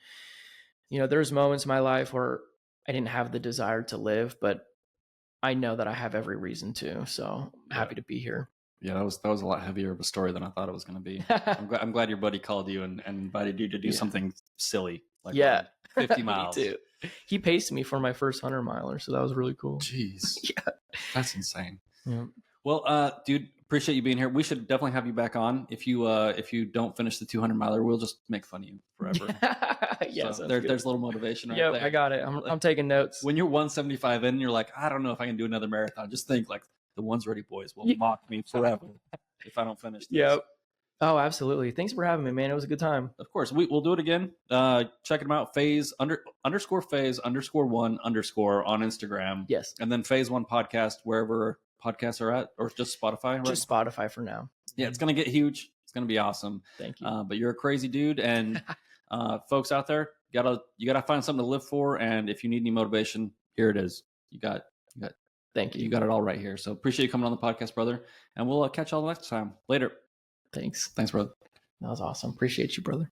there's moments in my life where I didn't have the desire to live, but I know that I have every reason to. So I'm happy to be here. Yeah, that was a lot heavier of a story than I thought it was going to be. I'm glad your buddy called you and invited you to do something silly like 50 miles. Me too. He paced me for my first 100 miler, so that was really cool. Jeez. Yeah. That's insane. Yeah. Well, dude, appreciate you being here. We should definitely have you back on. If you don't finish the 200 miler, we'll just make fun of you forever. Yeah, so there's a little motivation right there. I got it. I'm taking notes. When you're 175 in, you're like, I don't know if I can do another marathon. Just think like the One's Ready boys will mock me forever if I don't finish this. Yep. Oh, absolutely. Thanks for having me, man. It was a good time. Of course. We'll do it again. Check them out. Phase _phase_1_ on Instagram. Yes. And then Phase One podcast, wherever podcasts are at, or just Spotify, right? Just Spotify for now. Yeah, it's going to get huge. It's going to be awesome. Thank you. But you're a crazy dude. And folks out there, you gotta find something to live for. And if you need any motivation, here it is. You got Thank you. You got it all right here. So appreciate you coming on the podcast, brother. And we'll catch y'all next time. Later. Thanks, brother. That was awesome. Appreciate you, brother.